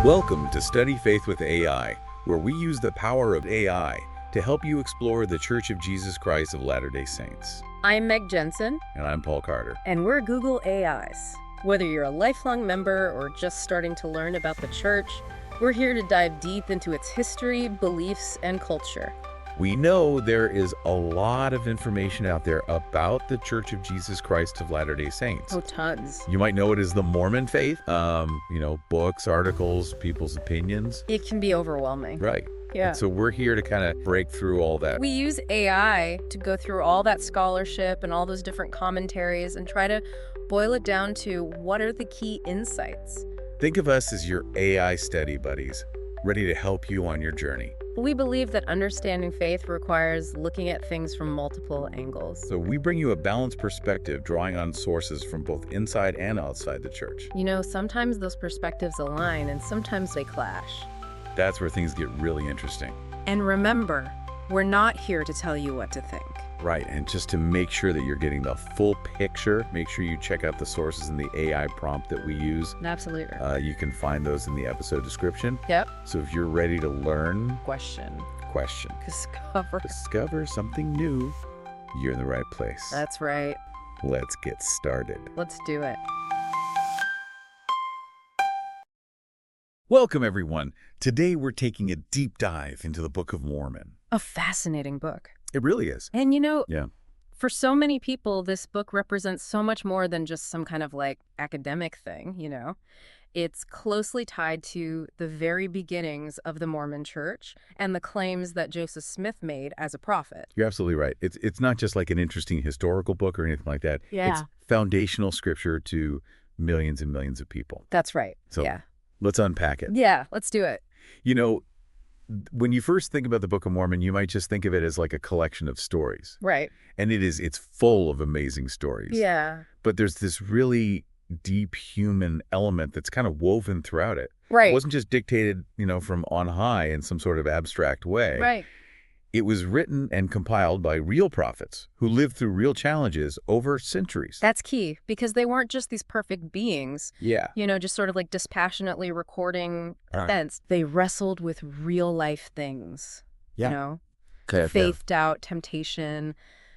Welcome to Study Faith with AI, where we use the power of AI to help you explore the Church of Jesus Christ of Latter-day Saints. I'm Meg Jensen. And I'm Paul Carter. And we're Google AIs. Whether you're a lifelong member or just starting to learn about the church, we're here to dive deep into its history, beliefs, and culture. We know there is a lot of information out there about the Church of Jesus Christ of Latter-day Saints. Oh, tons. You might know it as the Mormon faith, books, articles, people's opinions. It can be overwhelming. Right. Yeah. And so we're here to kind of break through all that. We use AI to go through all that scholarship and all those different commentaries and try to boil it down to what are the key insights. Think of us as your AI study buddies, ready to help you on your journey. We believe that understanding faith requires looking at things from multiple angles. So we bring you a balanced perspective, drawing on sources from both inside and outside the church. You know, sometimes those perspectives align and sometimes they clash. That's where things get really interesting. And remember, we're not here to tell you what to think. Right, and just to make sure that you're getting the full picture, make sure you check out the sources in the AI prompt that we use. Absolutely. You can find those in the episode description. Yep. So if you're ready to learn, Question. discover something new, you're in the right place. That's right. Let's get started. Let's do it. Welcome, everyone. Today we're taking a deep dive into the Book of Mormon. A fascinating book. It really is. And you know, Yeah. for so many people, this book represents so much more than just some kind of like academic thing, you know? It's closely tied to the very beginnings of the Mormon Church and the claims that Joseph Smith made as a prophet. You're absolutely right. It's not just like an interesting historical book or anything like that. Yeah. It's foundational scripture to millions and millions of people. That's right. So yeah. Let's unpack it. Yeah, let's do it. You know, when you first think about the Book of Mormon, you might just think of it as like a collection of stories. Right. And it's full of amazing stories. Yeah. But there's this really deep human element that's kind of woven throughout it. Right. It wasn't just dictated, from on high in some sort of abstract way. Right. It was written and compiled by real prophets who lived through real challenges over centuries. That's key, because they weren't just these perfect beings, Yeah. just sort of like dispassionately recording Right. events. They wrestled with real life things, Yeah. faith, doubt, temptation,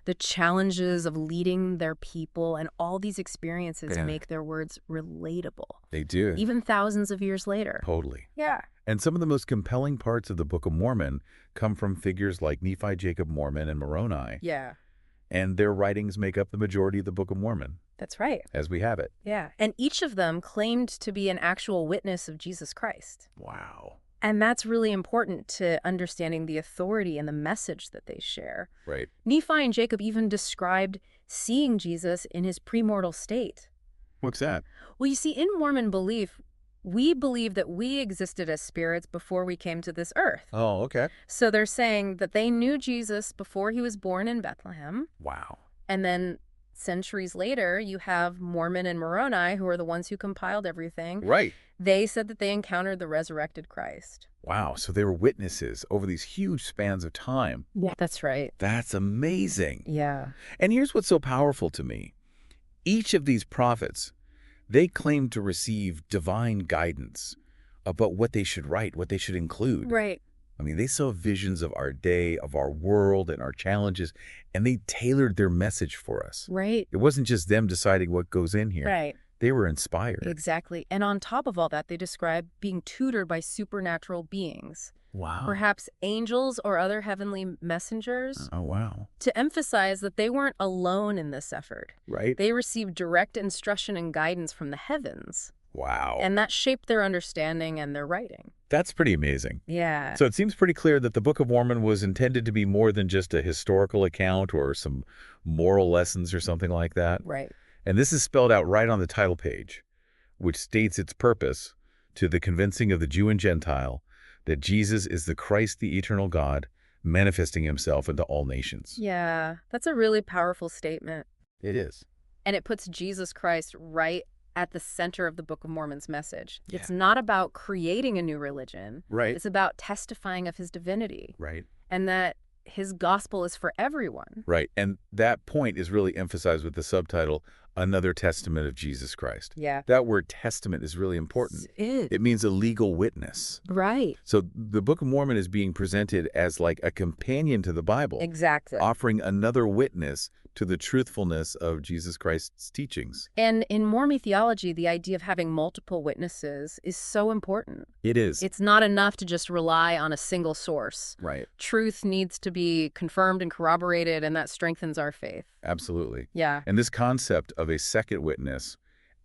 the challenges of leading their people, and all these experiences make their words relatable. They do. Even thousands of years later. Totally. Yeah. And some of the most compelling parts of the Book of Mormon come from figures like Nephi, Jacob, Mormon, and Moroni. Yeah. And their writings make up the majority of the Book of Mormon, That's right. as we have it. Yeah. And each of them claimed to be an actual witness of Jesus Christ. Wow. And that's really important to understanding the authority and the message that they share. Right. Nephi and Jacob even described seeing Jesus in his premortal state. What's that? Well, you see, in Mormon belief, we believe that we existed as spirits before we came to this earth. Oh, okay. So they're saying that they knew Jesus before he was born in Bethlehem. Wow. And then centuries later, you have Mormon and Moroni, who are the ones who compiled everything. Right. They said that they encountered the resurrected Christ. Wow. So they were witnesses over these huge spans of time. Yeah, that's right. That's amazing. Yeah. And here's what's so powerful to me. Each of these prophets, they claim to receive divine guidance about what they should write, what they should include. Right. I mean, they saw visions of our day, of our world, and our challenges, and they tailored their message for us. Right. It wasn't just them deciding what goes in here. Right. They were inspired. Exactly. And on top of all that, they describe being tutored by supernatural beings, Wow. perhaps angels or other heavenly messengers, Oh, wow. to emphasize that they weren't alone in this effort. Right? They received direct instruction and guidance from the heavens, Wow. and that shaped their understanding and their writing. That's pretty amazing. Yeah. So it seems pretty clear that the Book of Mormon was intended to be more than just a historical account or some moral lessons or something like that. Right. And this is spelled out right on the title page, which states its purpose to the convincing of the Jew and Gentile that Jesus is the Christ, the eternal God, manifesting himself into all nations. Yeah. That's a really powerful statement. It is. And it puts Jesus Christ right at the center of the Book of Mormon's message. Yeah. It's not about creating a new religion. Right. It's about testifying of his divinity, Right. and that his gospel is for everyone. Right. And that point is really emphasized with the subtitle, Another testament of Jesus Christ. Yeah. That word testament is really important. It. It means a legal witness. Right. So the Book of Mormon is being presented as like a companion to the Bible, Exactly. offering another witness to the truthfulness of Jesus Christ's teachings. And in Mormon theology, the idea of having multiple witnesses is so important. It is. It's not enough to just rely on a single source. Right. Truth needs to be confirmed and corroborated, and that strengthens our faith. Absolutely. Yeah. And this concept of a second witness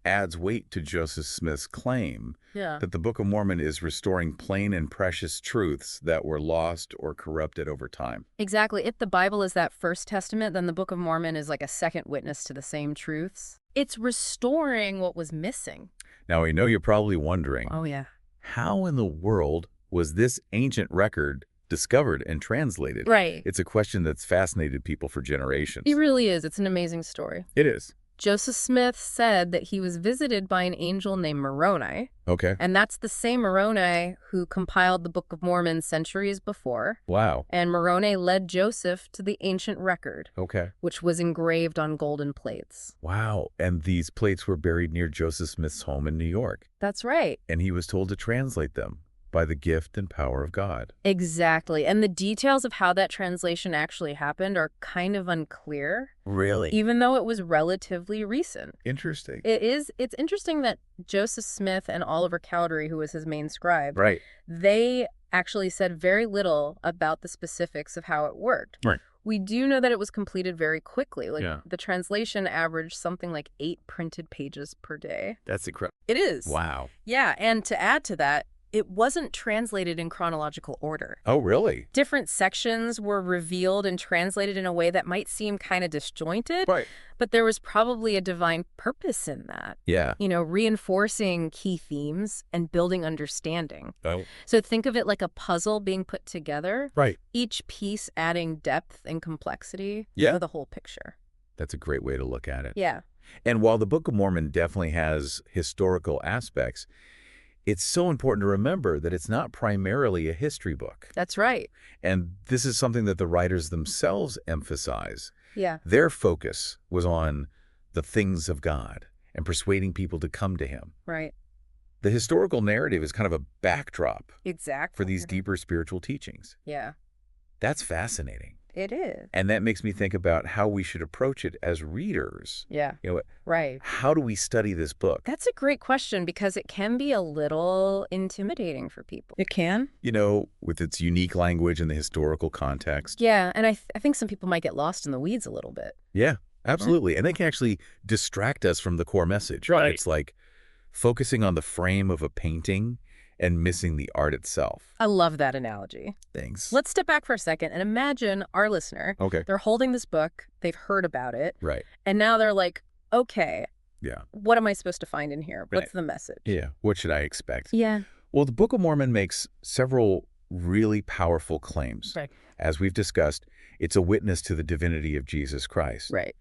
adds weight to Joseph Smith's claim that the Book of Mormon is restoring plain and precious truths that were lost or corrupted over time. Exactly. If the Bible is that first testament, then the Book of Mormon is like a second witness to the same truths. It's restoring what was missing. Now, I know you're probably wondering, Oh, yeah. how in the world was this ancient record discovered and translated? Right. It's a question that's fascinated people for generations. It really is. It's an amazing story. It is. Joseph Smith said that he was visited by an angel named Moroni, Okay. and that's the same Moroni who compiled the Book of Mormon centuries before. Wow. And Moroni led Joseph to the ancient record, Okay. which was engraved on golden plates. Wow. And these plates were buried near Joseph Smith's home in New York. That's right. And he was told to translate them by the gift and power of God. Exactly. And the details of how that translation actually happened are kind of unclear, Really? even though it was relatively recent. Interesting. It's interesting that Joseph Smith and Oliver Cowdery, who was his main scribe, Right. they actually said very little about the specifics of how it worked. Right. We do know that it was completed very quickly. Like, Yeah. the translation averaged something like 8 printed pages per day. That's incredible. It is. Wow. Yeah, and to add to that, it wasn't translated in chronological order. Oh, really? Different sections were revealed and translated in a way that might seem kind of disjointed, Right. but there was probably a divine purpose in that. Yeah. Reinforcing key themes and building understanding. Oh. So think of it like a puzzle being put together, Right. each piece adding depth and complexity Yeah. to the whole picture. That's a great way to look at it. Yeah. And while the Book of Mormon definitely has historical aspects, it's so important to remember that it's not primarily a history book. That's right. And this is something that the writers themselves emphasize. Yeah. Their focus was on the things of God and persuading people to come to him. Right. The historical narrative is kind of a backdrop Exactly. for these deeper spiritual teachings. Yeah. That's fascinating. It is. And that makes me think about how we should approach it as readers. Yeah. You know, Right. how do we study this book? That's a great question because it can be a little intimidating for people. It can? With its unique language and the historical context. Yeah, and I think some people might get lost in the weeds a little bit. Yeah, absolutely. And they can actually distract us from the core message. Right. It's like focusing on the frame of a painting and missing the art itself. I love that analogy. Thanks. Let's step back for a second and imagine our listener. Okay. They're holding this book, they've heard about it, Right. and now they're like, okay, Yeah. what am I supposed to find in here? What's Right. the message? Yeah. What should I expect? Yeah. Well, the Book of Mormon makes several really powerful claims. Right. As we've discussed, it's a witness to the divinity of Jesus Christ. Right.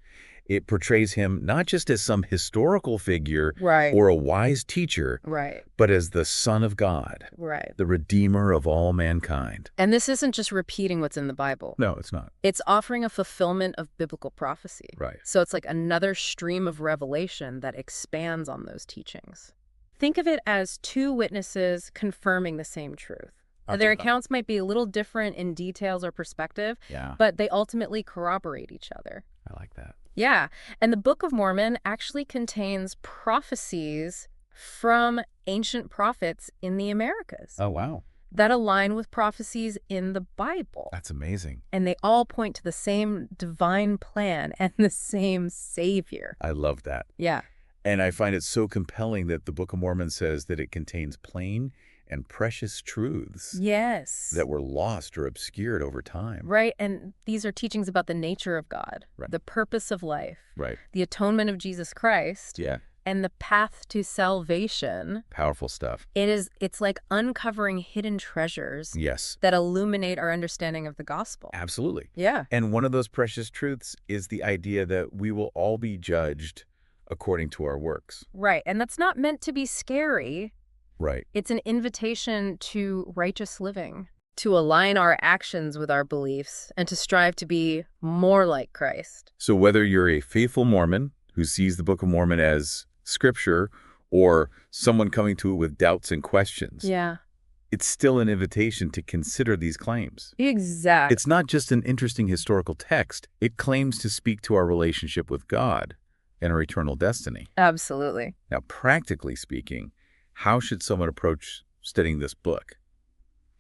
It portrays him not just as some historical figure Right. or a wise teacher, Right. but as the Son of God, Right. the Redeemer of all mankind. And this isn't just repeating what's in the Bible. No, it's not. It's offering a fulfillment of biblical prophecy. Right. So it's like another stream of revelation that expands on those teachings. Think of it as two witnesses confirming the same truth. Their accounts might be a little different in details or perspective, Yeah, but they ultimately corroborate each other. I like that. Yeah, and the Book of Mormon actually contains prophecies from ancient prophets in the Americas Oh, wow. that align with prophecies in the Bible. That's amazing. And they all point to the same divine plan and the same Savior. I love that. Yeah. And I find it so compelling that the Book of Mormon says that it contains plain and precious truths Yes. that were lost or obscured over time. Right, and these are teachings about the nature of God, Right. the purpose of life, Right. the atonement of Jesus Christ, Yeah. and the path to salvation. Powerful stuff. It's like uncovering hidden treasures Yes, that illuminate our understanding of the gospel. absolutely. Yeah. And one of those precious truths is the idea that we will all be judged according to our works. Right, and that's not meant to be scary. Right. It's an invitation to righteous living, to align our actions with our beliefs, and to strive to be more like Christ. So whether you're a faithful Mormon who sees the Book of Mormon as scripture or someone coming to it with doubts and questions, Yeah. it's still an invitation to consider these claims. Exactly. It's not just an interesting historical text. It claims to speak to our relationship with God and our eternal destiny. Absolutely. Now, practically speaking, how should someone approach studying this book?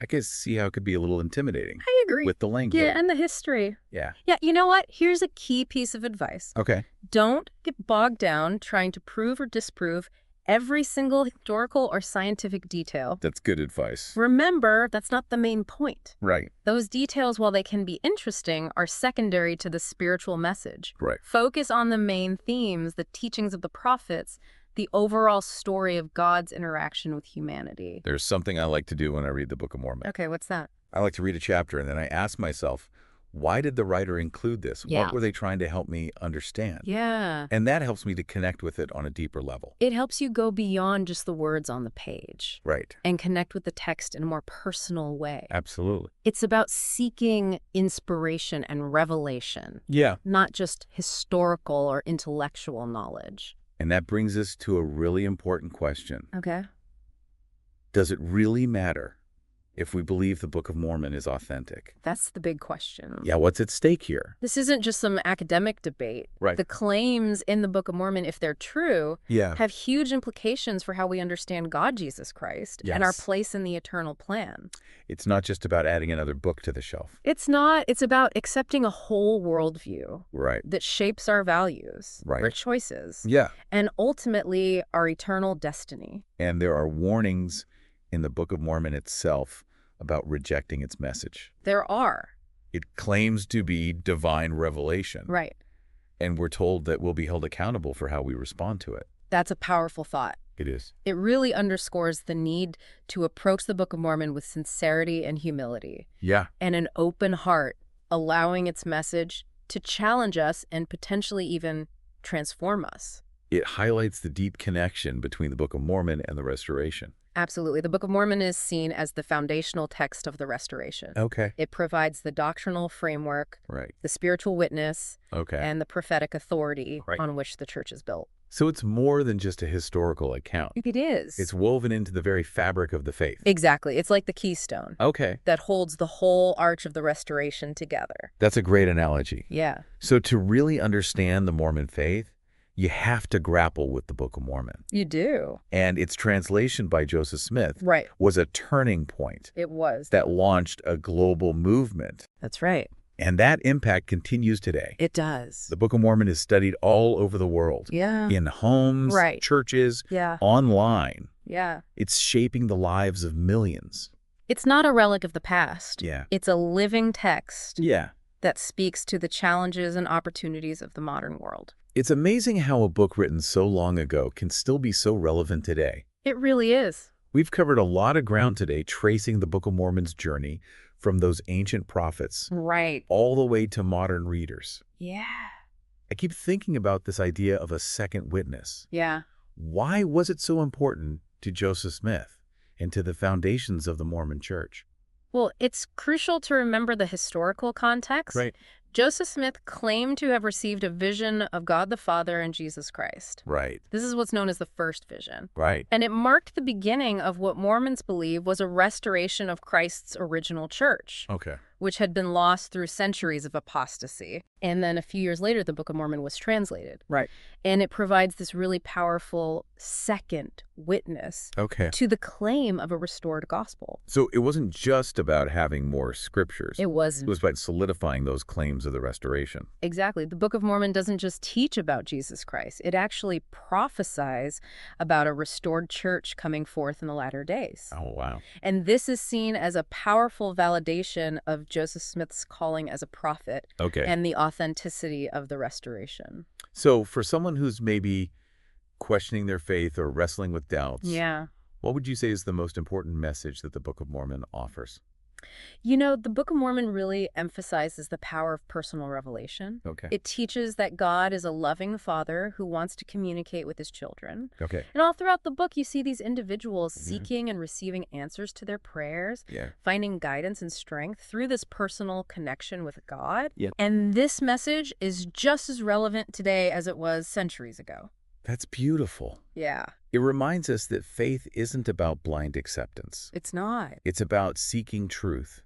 I can see how it could be a little intimidating I agree. with the language. Yeah, and the history. Yeah. Yeah, you know what? Here's a key piece of advice. Okay. Don't get bogged down trying to prove or disprove every single historical or scientific detail. That's good advice. Remember, that's not the main point. Right. Those details, while they can be interesting, are secondary to the spiritual message. Right. Focus on the main themes, the teachings of the prophets, the overall story of God's interaction with humanity. There's something I like to do when I read the Book of Mormon. Okay, what's that? I like to read a chapter and then I ask myself, why did the writer include this? Yeah. What were they trying to help me understand? Yeah. And that helps me to connect with it on a deeper level. It helps you go beyond just the words on the page Right. and connect with the text in a more personal way. Absolutely. It's about seeking inspiration and revelation, Yeah. not just historical or intellectual knowledge. And that brings us to a really important question. Okay. Does it really matter if we believe the Book of Mormon is authentic? That's the big question. Yeah, what's at stake here? This isn't just some academic debate. Right. The claims in the Book of Mormon, if they're true, Yeah. have huge implications for how we understand God, Jesus Christ, and our Yes. place in the eternal plan. It's not just about adding another book to the shelf. It's not. It's about accepting a whole worldview Right. that shapes our values, Right. our choices, Yeah. and ultimately our eternal destiny. And there are warnings in the Book of Mormon itself about rejecting its message. There are. It claims to be divine revelation. Right. And we're told that we'll be held accountable for how we respond to it. That's a powerful thought. It is. It really underscores the need to approach the Book of Mormon with sincerity and humility Yeah. and an open heart, allowing its message to challenge us and potentially even transform us. It highlights the deep connection between the Book of Mormon and the Restoration. Absolutely. The Book of Mormon is seen as the foundational text of the Restoration. Okay. It provides the doctrinal framework, Right. the spiritual witness, Okay. and the prophetic authority Right. on which the church is built. So it's more than just a historical account. It is. It's woven into the very fabric of the faith. Exactly. It's like the keystone Okay. that holds the whole arch of the Restoration together. That's a great analogy. Yeah. So to really understand the Mormon faith, you have to grapple with the Book of Mormon. You do. And its translation by Joseph Smith Right. was a turning point It was. that launched a global movement. That's right. And that impact continues today. It does. The Book of Mormon is studied all over the world. Yeah. In homes, Right. churches, Yeah. online. Yeah. It's shaping the lives of millions. It's not a relic of the past. Yeah. It's a living text Yeah. that speaks to the challenges and opportunities of the modern world. It's amazing how a book written so long ago can still be so relevant today. It really is. We've covered a lot of ground today tracing the Book of Mormon's journey from those ancient prophets Right. all the way to modern readers. Yeah. I keep thinking about this idea of a second witness. Yeah. Why was it so important to Joseph Smith and to the foundations of the Mormon Church? Well, it's crucial to remember the historical context. Joseph Smith claimed to have received a vision of God the Father and Jesus Christ. Right. This is what's known as the first vision. Right. And it marked the beginning of what Mormons believe was a restoration of Christ's original church, Okay. which had been lost through centuries of apostasy. And then a few years later, the Book of Mormon was translated. Right. And it provides this really powerful second witness Okay. to the claim of a restored gospel. So it wasn't just about having more scriptures. It was It was about solidifying those claims of the Restoration. Exactly. The Book of Mormon doesn't just teach about Jesus Christ. It actually prophesies about a restored church coming forth in the latter days. Oh, wow. And this is seen as a powerful validation of Joseph Smith's calling as a prophet Okay. and the authenticity of the Restoration. So for someone who's maybe questioning their faith or wrestling with doubts, Yeah. what would you say is the most important message that the Book of Mormon offers? The Book of Mormon really emphasizes the power of personal revelation. Okay. It teaches that God is a loving father who wants to communicate with his children. Okay. And all throughout the book, you see these individuals Mhm. seeking and receiving answers to their prayers, Yeah. finding guidance and strength through this personal connection with God. Yeah. And this message is just as relevant today as it was centuries ago. That's beautiful. Yeah, It reminds us that faith isn't about blind acceptance. it's not. It's about seeking truth,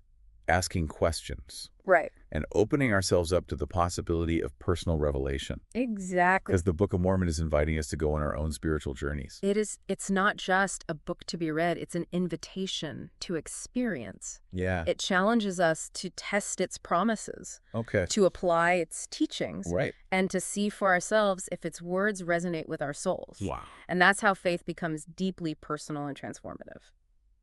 asking questions, Right. and opening ourselves up to the possibility of personal revelation. Exactly. Because the Book of Mormon is inviting us to go on our own spiritual journeys. It's not just a book to be read, it's an invitation to experience. Yeah. It challenges us to test its promises, Okay. to apply its teachings, Right. and to see for ourselves if its words resonate with our souls. Wow. And that's how faith becomes deeply personal and transformative.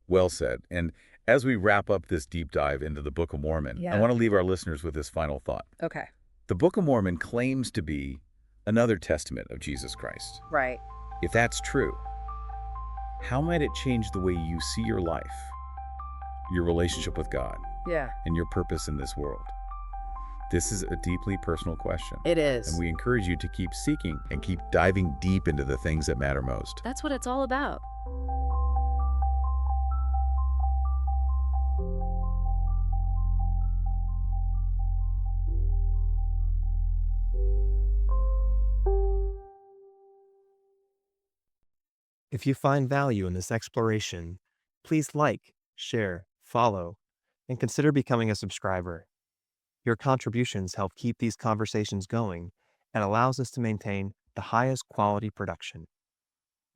Well said. And as we wrap up this deep dive into the Book of Mormon, I Yeah. want to leave our listeners with this final thought. Okay. The Book of Mormon claims to be another testament of Jesus Christ. Right. If that's true, how might it change the way you see your life, your relationship with God, Yeah. and your purpose in this world? This is a deeply personal question, It is. and we encourage you to keep seeking and keep diving deep into the things that matter most. That's what it's all about. If you find value in this exploration, please like, share, follow, and consider becoming a subscriber. Your contributions help keep these conversations going and allows us to maintain the highest quality production.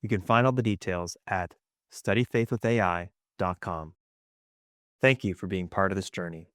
You can find all the details at studyfaithwithai.com. Thank you for being part of this journey.